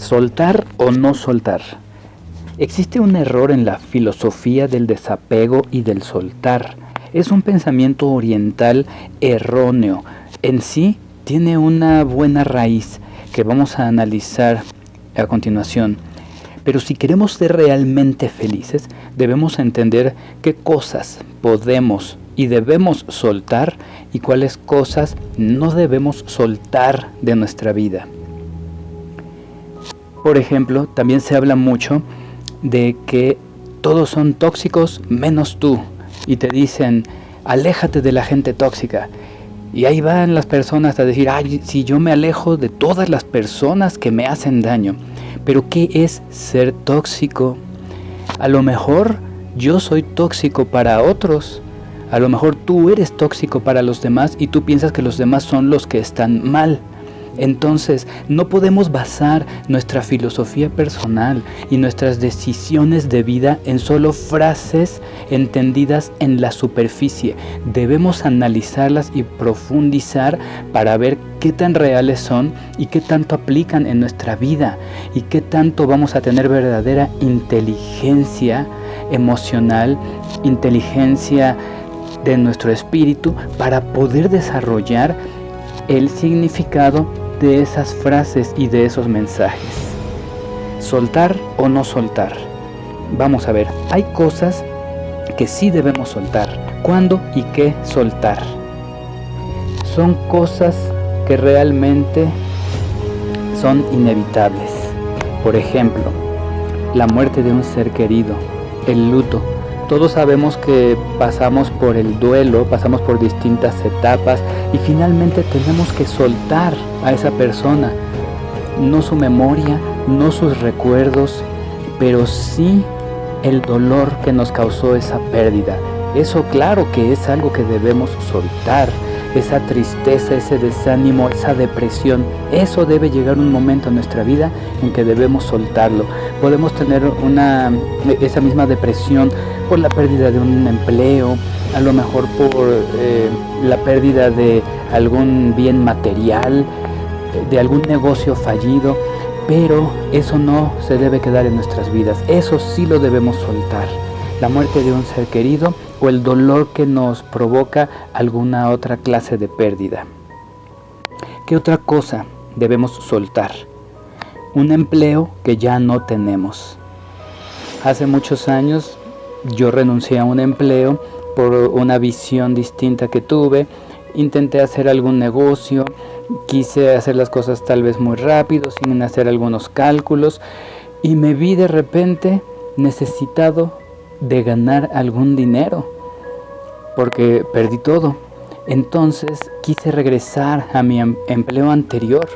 ¿Soltar o no soltar? Existe un error en la filosofía del desapego y del soltar. Es un pensamiento oriental erróneo. En sí tiene una buena raíz que vamos a analizar a continuación. Pero si queremos ser realmente felices, debemos entender qué cosas podemos y debemos soltar y cuáles cosas no debemos soltar de nuestra vida. Por ejemplo, también se habla mucho de que todos son tóxicos menos tú. Y te dicen, aléjate de la gente tóxica. Y ahí van las personas a decir, ay, si yo me alejo de todas las personas que me hacen daño. Pero ¿qué es ser tóxico? A lo mejor yo soy tóxico para otros. A lo mejor tú eres tóxico para los demás y tú piensas que los demás son los que están mal. Entonces, no podemos basar nuestra filosofía personal y nuestras decisiones de vida en solo frases entendidas en la superficie. Debemos analizarlas y profundizar para ver qué tan reales son y qué tanto aplican en nuestra vida y qué tanto vamos a tener verdadera inteligencia emocional, inteligencia de nuestro espíritu para poder desarrollar el significado de esas frases y de esos mensajes. ¿Soltar o no soltar? Vamos a ver, hay cosas que sí debemos soltar. ¿Cuándo y qué soltar? Son cosas que realmente son inevitables. Por ejemplo, la muerte de un ser querido, el luto. Todos sabemos que pasamos por el duelo, pasamos por distintas etapas y finalmente tenemos que soltar a esa persona. No su memoria, no sus recuerdos, pero sí el dolor que nos causó esa pérdida. Eso claro que es algo que debemos soltar. Esa tristeza, ese desánimo, esa depresión, eso debe llegar un momento en nuestra vida en que debemos soltarlo. Podemos tener esa misma depresión por la pérdida de un empleo, a lo mejor por la pérdida de algún bien material, de algún negocio fallido, pero eso no se debe quedar en nuestras vidas, eso sí lo debemos soltar. La muerte de un ser querido o el dolor que nos provoca alguna otra clase de pérdida. ¿Qué otra cosa debemos soltar? Un empleo que ya no tenemos. Hace muchos años yo renuncié a un empleo por una visión distinta que tuve. Intenté hacer algún negocio, quise hacer las cosas tal vez muy rápido, sin hacer algunos cálculos, y me vi de repente necesitado de ganar algún dinero, porque perdí todo. Entonces quise regresar a mi empleo anterior.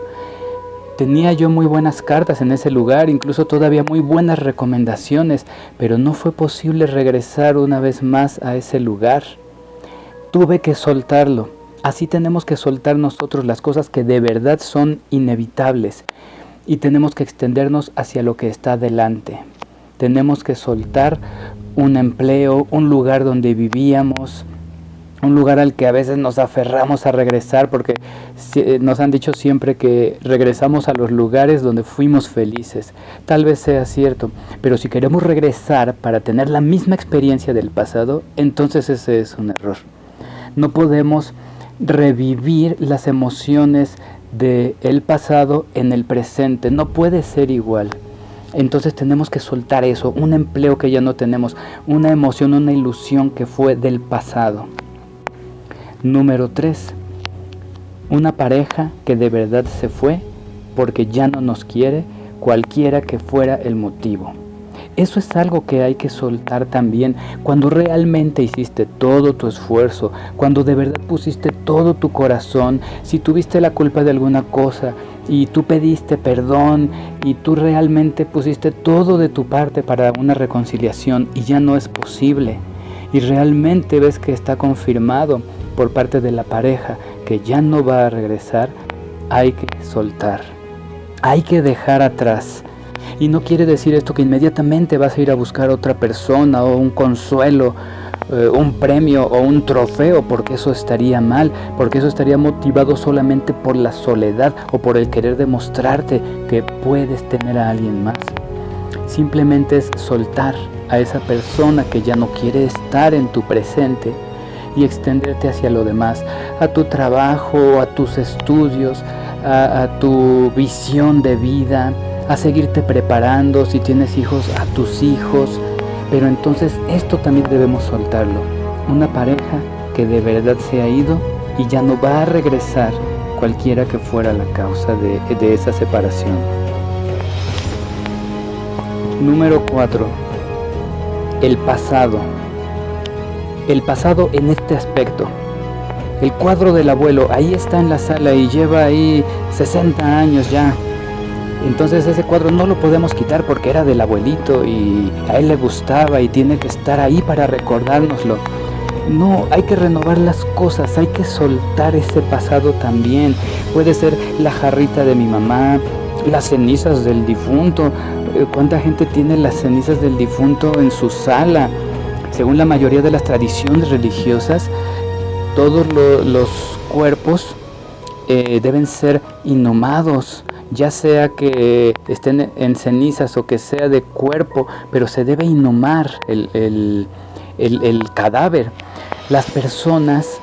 Tenía yo muy buenas cartas en ese lugar, incluso todavía muy buenas recomendaciones, pero no fue posible regresar una vez más a ese lugar. Tuve que soltarlo. Así tenemos que soltar nosotros las cosas que de verdad son inevitables y tenemos que extendernos hacia lo que está delante. Tenemos que soltar un empleo, un lugar donde vivíamos, un lugar al que a veces nos aferramos a regresar porque nos han dicho siempre que regresamos a los lugares donde fuimos felices. Tal vez sea cierto, pero si queremos regresar para tener la misma experiencia del pasado, entonces ese es un error. No podemos revivir las emociones del pasado en el presente, no puede ser igual. Entonces tenemos que soltar eso, un empleo que ya no tenemos, una emoción, una ilusión que fue del pasado. Número 3. Una pareja que de verdad se fue porque ya no nos quiere, cualquiera que fuera el motivo. Eso es algo que hay que soltar también. Cuando realmente hiciste todo tu esfuerzo, cuando de verdad pusiste todo tu corazón, si tuviste la culpa de alguna cosa y tú pediste perdón y tú realmente pusiste todo de tu parte para una reconciliación y ya no es posible y realmente ves que está confirmado por parte de la pareja que ya no va a regresar, hay que soltar, hay que dejar atrás. Y no quiere decir esto que inmediatamente vas a ir a buscar a otra persona o un consuelo un premio o un trofeo, porque eso estaría mal, porque eso estaría motivado solamente por la soledad o por el querer demostrarte que puedes tener a alguien más. Simplemente es soltar a esa persona que ya no quiere estar en tu presente y extenderte hacia lo demás, a tu trabajo, a tus estudios, a tu visión de vida, a seguirte preparando, si tienes hijos, a tus hijos. Pero entonces esto también debemos soltarlo. Una pareja que de verdad se ha ido y ya no va a regresar, cualquiera que fuera la causa de esa separación. Número 4. El pasado. El pasado en este aspecto. El cuadro del abuelo, ahí está en la sala y lleva ahí 60 años ya. Entonces ese cuadro no lo podemos quitar porque era del abuelito y a él le gustaba y tiene que estar ahí para recordárnoslo. No, hay que renovar las cosas, hay que soltar ese pasado también. Puede ser la jarrita de mi mamá, las cenizas del difunto. ¿Cuánta gente tiene las cenizas del difunto en su sala? Según la mayoría de las tradiciones religiosas, todos los cuerpos deben ser inhumados, ya sea que estén en cenizas o que sea de cuerpo, pero se debe inhumar el cadáver. Las personas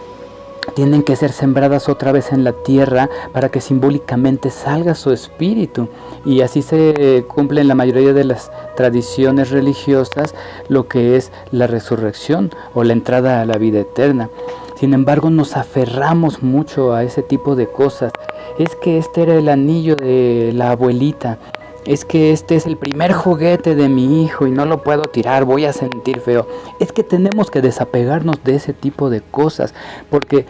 tienen que ser sembradas otra vez en la tierra para que simbólicamente salga su espíritu, y así se cumple en la mayoría de las tradiciones religiosas lo que es la resurrección o la entrada a la vida eterna. Sin embargo, nos aferramos mucho a ese tipo de cosas. Es que este era el anillo de la abuelita, es que este es el primer juguete de mi hijo y no lo puedo tirar, voy a sentir feo. Es que tenemos que desapegarnos de ese tipo de cosas, porque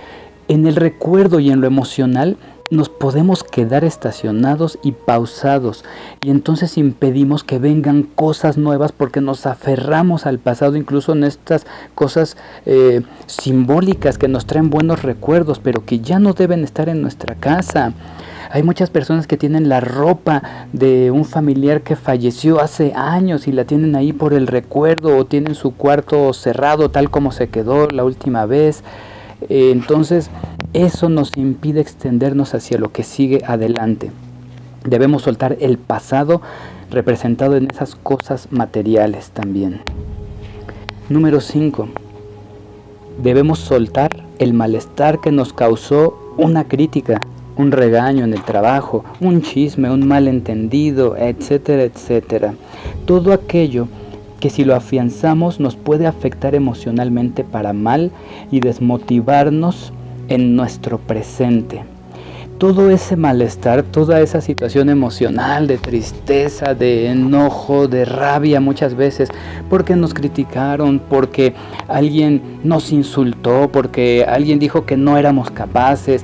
en el recuerdo y en lo emocional nos podemos quedar estacionados y pausados, y entonces impedimos que vengan cosas nuevas porque nos aferramos al pasado, incluso en estas cosas simbólicas que nos traen buenos recuerdos, pero que ya no deben estar en nuestra casa. Hay muchas personas que tienen la ropa de un familiar que falleció hace años y la tienen ahí por el recuerdo, o tienen su cuarto cerrado tal como se quedó la última vez. Entonces eso nos impide extendernos hacia lo que sigue adelante. Debemos soltar el pasado representado en esas cosas materiales también. Número 5. Debemos soltar el malestar que nos causó una crítica, un regaño en el trabajo, un chisme, un malentendido, etcétera, etcétera. Todo aquello que si lo afianzamos nos puede afectar emocionalmente para mal y desmotivarnos en nuestro presente. Todo ese malestar, toda esa situación emocional de tristeza, de enojo, de rabia muchas veces, porque nos criticaron, porque alguien nos insultó, porque alguien dijo que no éramos capaces,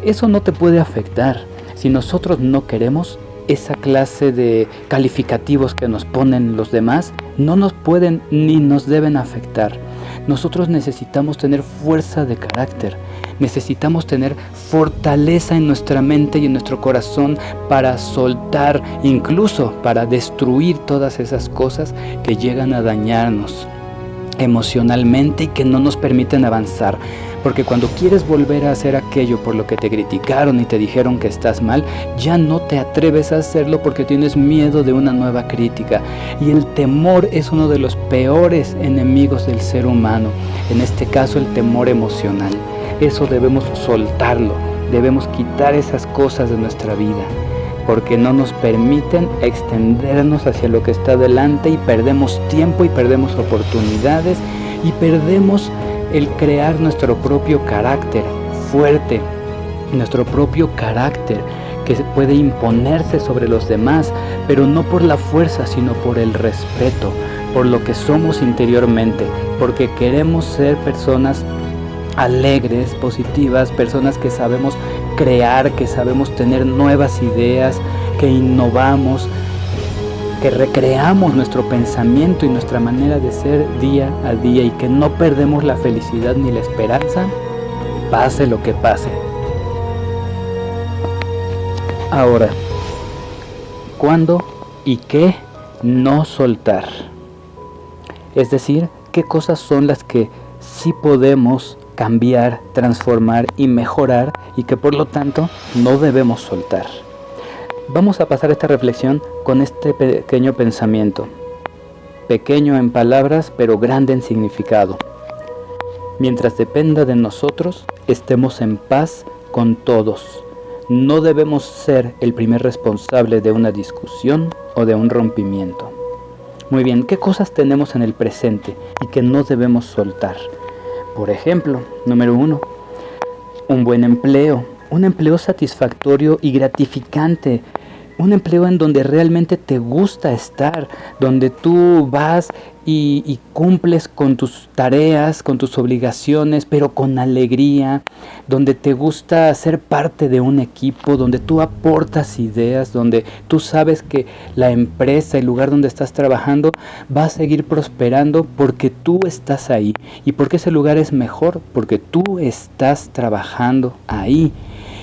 eso no te puede afectar. Si nosotros no queremos, esa clase de calificativos que nos ponen los demás no nos pueden ni nos deben afectar. Nosotros necesitamos tener fuerza de carácter, necesitamos tener fortaleza en nuestra mente y en nuestro corazón para soltar, incluso para destruir todas esas cosas que llegan a dañarnos emocionalmente y que no nos permiten avanzar. Porque cuando quieres volver a hacer aquello por lo que te criticaron y te dijeron que estás mal, ya no te atreves a hacerlo porque tienes miedo de una nueva crítica. Y el temor es uno de los peores enemigos del ser humano, en este caso el temor emocional. Eso debemos soltarlo, debemos quitar esas cosas de nuestra vida, porque no nos permiten extendernos hacia lo que está delante y perdemos tiempo y perdemos oportunidades y perdemos el crear nuestro propio carácter fuerte, nuestro propio carácter que puede imponerse sobre los demás, pero no por la fuerza, sino por el respeto, por lo que somos interiormente, porque queremos ser personas alegres, positivas, personas que sabemos crear, que sabemos tener nuevas ideas, que innovamos, que recreamos nuestro pensamiento y nuestra manera de ser día a día y que no perdemos la felicidad ni la esperanza, pase lo que pase. Ahora, ¿cuándo y qué no soltar? Es decir, qué cosas son las que sí podemos cambiar, transformar y mejorar y que por lo tanto no debemos soltar. Vamos a pasar esta reflexión con este pequeño pensamiento. Pequeño en palabras, pero grande en significado. Mientras dependa de nosotros, estemos en paz con todos. No debemos ser el primer responsable de una discusión o de un rompimiento. Muy bien, ¿qué cosas tenemos en el presente y que no debemos soltar? Por ejemplo, número 1, un buen empleo, un empleo satisfactorio y gratificante. Un empleo en donde realmente te gusta estar, donde tú vas y cumples con tus tareas, con tus obligaciones, pero con alegría, donde te gusta ser parte de un equipo, donde tú aportas ideas, donde tú sabes que la empresa, el lugar donde estás trabajando, va a seguir prosperando porque tú estás ahí. ¿Y por qué ese lugar es mejor? Porque tú estás trabajando ahí.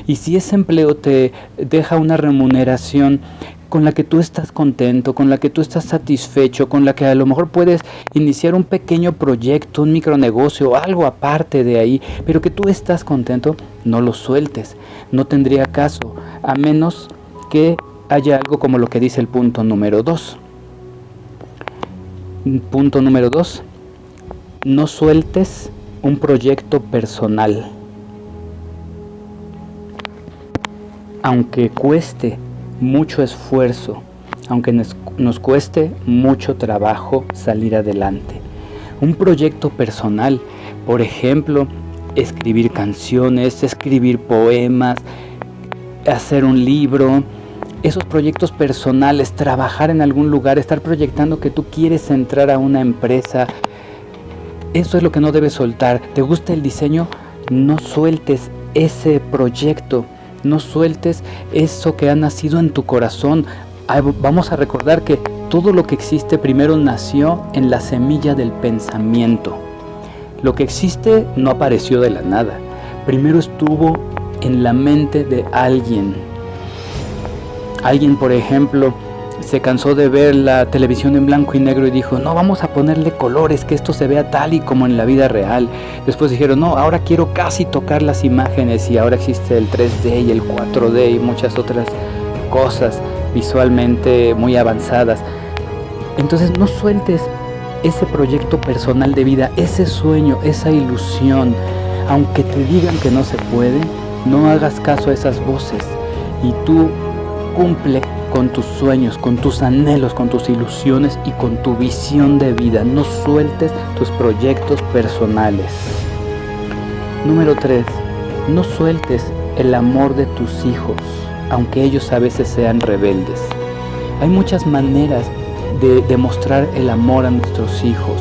Y si ese empleo te deja una remuneración con la que tú estás contento, con la que tú estás satisfecho, con la que a lo mejor puedes iniciar un pequeño proyecto, un micronegocio, algo aparte de ahí, pero que tú estás contento, no lo sueltes. No tendría caso, a menos que haya algo como lo que dice el punto número 2. Punto número 2. No sueltes un proyecto personal. Aunque cueste mucho esfuerzo, aunque nos cueste mucho trabajo salir adelante. Un proyecto personal, por ejemplo, escribir canciones, escribir poemas, hacer un libro, esos proyectos personales, trabajar en algún lugar, estar proyectando que tú quieres entrar a una empresa, eso es lo que no debes soltar. ¿Te gusta el diseño? No sueltes ese proyecto. No sueltes eso que ha nacido en tu corazón. Vamos a recordar que todo lo que existe primero nació en la semilla del pensamiento. Lo que existe no apareció de la nada. Primero estuvo en la mente de alguien. Alguien, por ejemplo, se cansó de ver la televisión en blanco y negro y dijo, no, vamos a ponerle colores, que esto se vea tal y como en la vida real. Después dijeron, no, ahora quiero casi tocar las imágenes y ahora existe el 3D y el 4D y muchas otras cosas visualmente muy avanzadas. Entonces no sueltes ese proyecto personal de vida, ese sueño, esa ilusión. Aunque te digan que no se puede, no hagas caso a esas voces y tú cumple con tus sueños, con tus anhelos, con tus ilusiones y con tu visión de vida. No sueltes tus proyectos personales. Número 3. No sueltes el amor de tus hijos, aunque ellos a veces sean rebeldes. Hay muchas maneras de demostrar el amor a nuestros hijos,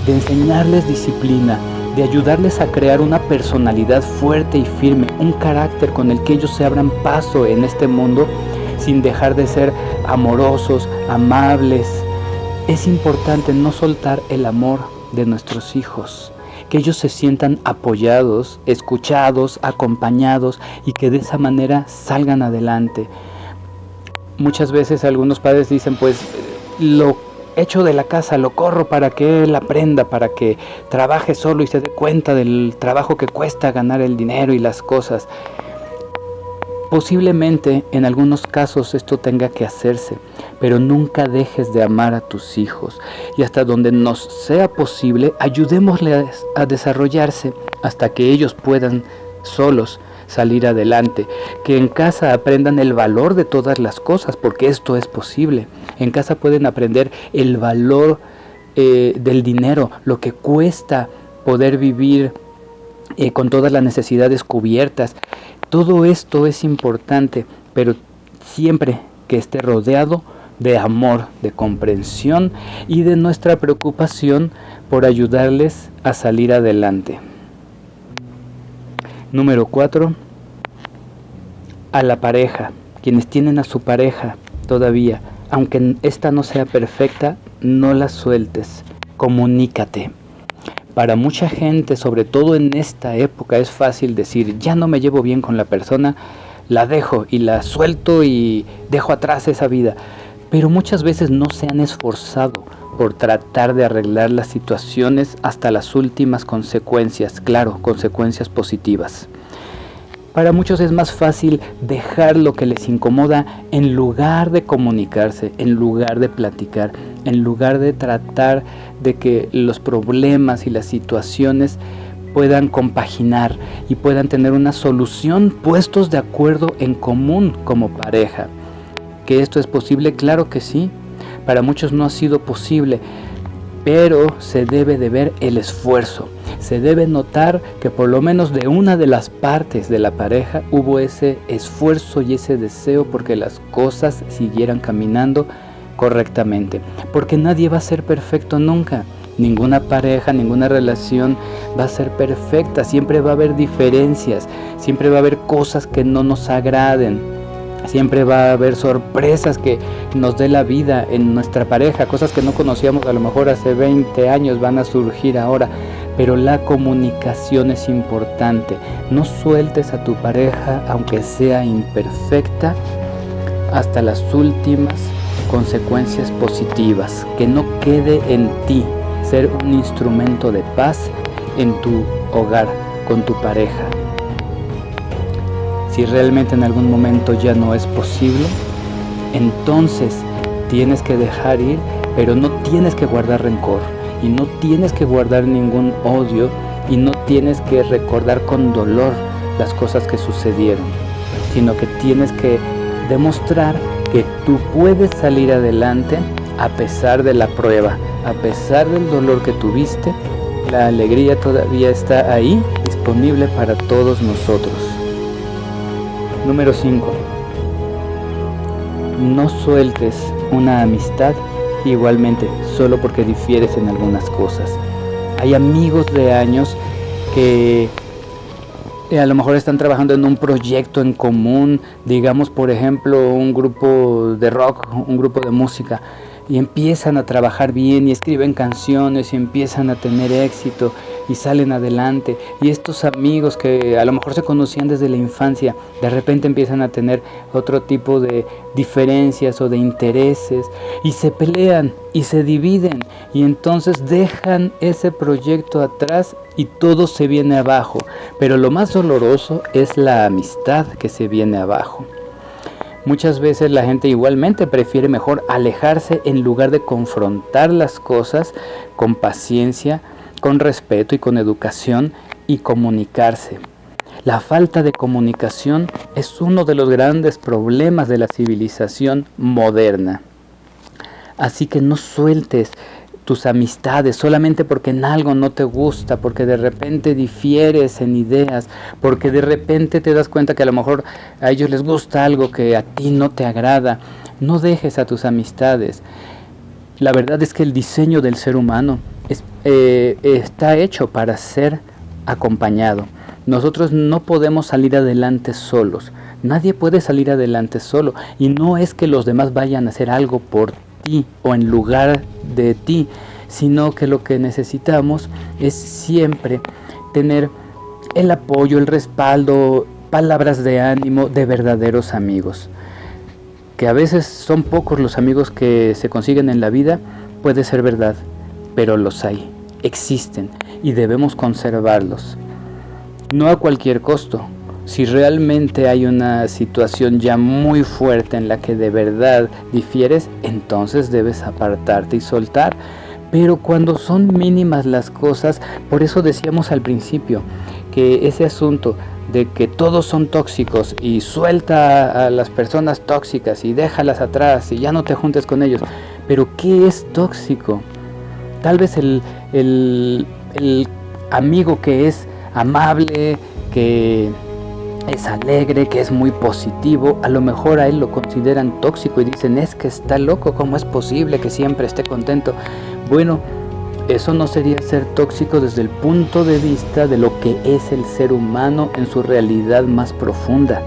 de enseñarles disciplina, de ayudarles a crear una personalidad fuerte y firme, un carácter con el que ellos se abran paso en este mundo sin dejar de ser amorosos, amables. Es importante no soltar el amor de nuestros hijos, que ellos se sientan apoyados, escuchados, acompañados y que de esa manera salgan adelante. Muchas veces algunos padres dicen, pues lo echo de la casa, lo corro para que él aprenda, para que trabaje solo y se dé cuenta del trabajo que cuesta ganar el dinero y las cosas. Posiblemente en algunos casos esto tenga que hacerse, pero nunca dejes de amar a tus hijos y hasta donde nos sea posible ayudémosles a desarrollarse hasta que ellos puedan solos salir adelante, que en casa aprendan el valor de todas las cosas, porque esto es posible. En casa pueden aprender el valor del dinero, lo que cuesta poder vivir con todas las necesidades cubiertas. Todo esto es importante, pero siempre que esté rodeado de amor, de comprensión y de nuestra preocupación por ayudarles a salir adelante. Número 4. A la pareja. Quienes tienen a su pareja todavía, aunque esta no sea perfecta, no la sueltes. Comunícate. Para mucha gente, sobre todo en esta época, es fácil decir, ya no me llevo bien con la persona, la dejo y la suelto y dejo atrás esa vida. Pero muchas veces no se han esforzado por tratar de arreglar las situaciones hasta las últimas consecuencias, claro, consecuencias positivas. Para muchos es más fácil dejar lo que les incomoda en lugar de comunicarse, en lugar de platicar, en lugar de tratar de que los problemas y las situaciones puedan compaginar y puedan tener una solución puestos de acuerdo en común como pareja. ¿Que esto es posible? Claro que sí. Para muchos no ha sido posible, pero se debe de ver el esfuerzo. Se debe notar que por lo menos de una de las partes de la pareja hubo ese esfuerzo y ese deseo porque las cosas siguieran caminando correctamente. Porque nadie va a ser perfecto nunca. Ninguna pareja, ninguna relación va a ser perfecta. Siempre va a haber diferencias. Siempre va a haber cosas que no nos agraden. Siempre va a haber sorpresas que nos dé la vida en nuestra pareja. Cosas que no conocíamos a lo mejor hace 20 años van a surgir ahora. Pero la comunicación es importante. No sueltes a tu pareja, aunque sea imperfecta, hasta las últimas consecuencias positivas. Que no quede en ti ser un instrumento de paz en tu hogar, con tu pareja. Si realmente en algún momento ya no es posible, entonces tienes que dejar ir, pero no tienes que guardar rencor. Y no tienes que guardar ningún odio y no tienes que recordar con dolor las cosas que sucedieron, sino que tienes que demostrar que tú puedes salir adelante a pesar de la prueba, a pesar del dolor que tuviste. La alegría todavía está ahí, disponible para todos nosotros. Número 5. No sueltes una amistad igualmente, solo porque difieres en algunas cosas. Hay amigos de años que a lo mejor están trabajando en un proyecto en común, digamos por ejemplo un grupo de rock, un grupo de música, y empiezan a trabajar bien y escriben canciones y empiezan a tener éxito y salen adelante. Y estos amigos que a lo mejor se conocían desde la infancia, de repente empiezan a tener otro tipo de diferencias o de intereses y se pelean y se dividen y entonces dejan ese proyecto atrás y todo se viene abajo. Pero lo más doloroso es la amistad que se viene abajo. Muchas veces la gente igualmente prefiere mejor alejarse en lugar de confrontar las cosas con paciencia, con respeto y con educación y comunicarse. La falta de comunicación es uno de los grandes problemas de la civilización moderna. Así que no sueltes tus amistades solamente porque en algo no te gusta, porque de repente difieres en ideas, porque de repente te das cuenta que a lo mejor a ellos les gusta algo que a ti no te agrada. No dejes a tus amistades. La verdad es que el diseño del ser humano está hecho para ser acompañado. Nosotros no podemos salir adelante solos. Nadie puede salir adelante solo. Y no es que los demás vayan a hacer algo por ti o en lugar de ti, sino que lo que necesitamos es siempre tener el apoyo, el respaldo, palabras de ánimo de verdaderos amigos. Que a veces son pocos los amigos que se consiguen en la vida, puede ser verdad, pero los hay, existen y debemos conservarlos. No a cualquier costo. Si realmente hay una situación ya muy fuerte en la que de verdad difieres, entonces debes apartarte y soltar. Pero cuando son mínimas las cosas, por eso decíamos al principio que ese asunto de que todos son tóxicos y suelta a las personas tóxicas y déjalas atrás y ya no te juntes con ellos. Pero ¿qué es tóxico? Tal vez el amigo que es amable, que es alegre, que es muy positivo, a lo mejor a él lo consideran tóxico y dicen, es que está loco, ¿cómo es posible que siempre esté contento? Bueno, eso no sería ser tóxico desde el punto de vista de lo que es el ser humano en su realidad más profunda.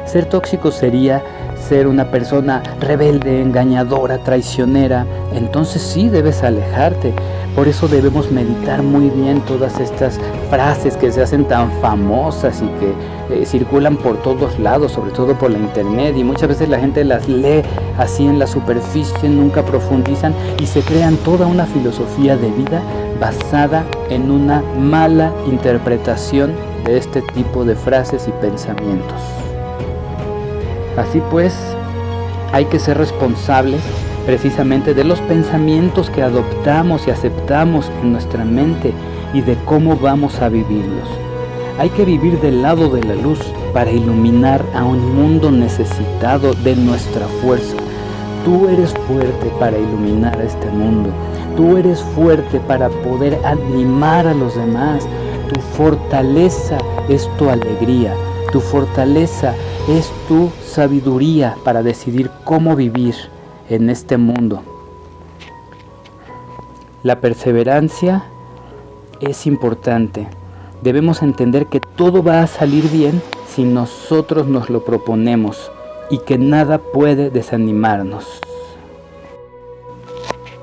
Ser tóxico sería ser una persona rebelde, engañadora, traicionera, entonces sí debes alejarte. Por eso debemos meditar muy bien todas estas frases que se hacen tan famosas y que circulan por todos lados, sobre todo por la internet, y muchas veces la gente las lee así en la superficie, nunca profundizan y se crean toda una filosofía de vida basada en una mala interpretación de este tipo de frases y pensamientos. Así pues, hay que ser responsables precisamente de los pensamientos que adoptamos y aceptamos en nuestra mente y de cómo vamos a vivirlos. Hay que vivir del lado de la luz para iluminar a un mundo necesitado de nuestra fuerza. Tú eres fuerte para iluminar a este mundo. Tú eres fuerte para poder animar a los demás. Tu fortaleza es tu alegría. Tu fortaleza es tu sabiduría para decidir cómo vivir en este mundo. La perseverancia es importante. Debemos entender que todo va a salir bien si nosotros nos lo proponemos y que nada puede desanimarnos.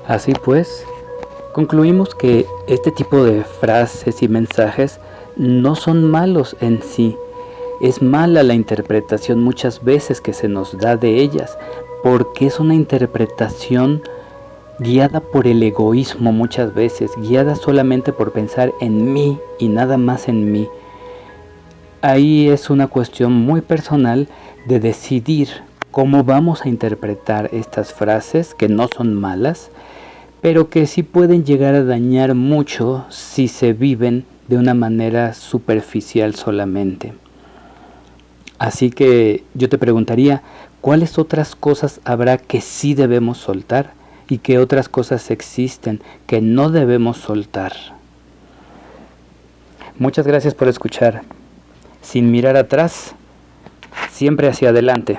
Así pues, concluimos que este tipo de frases y mensajes no son malos en sí. Es mala la interpretación muchas veces que se nos da de ellas, porque es una interpretación guiada por el egoísmo muchas veces, guiada solamente por pensar en mí y nada más en mí. Ahí es una cuestión muy personal de decidir cómo vamos a interpretar estas frases, que no son malas, pero que sí pueden llegar a dañar mucho si se viven de una manera superficial solamente. Así que yo te preguntaría, ¿cuáles otras cosas habrá que sí debemos soltar y qué otras cosas existen que no debemos soltar? Muchas gracias por escuchar. Sin mirar atrás, siempre hacia adelante.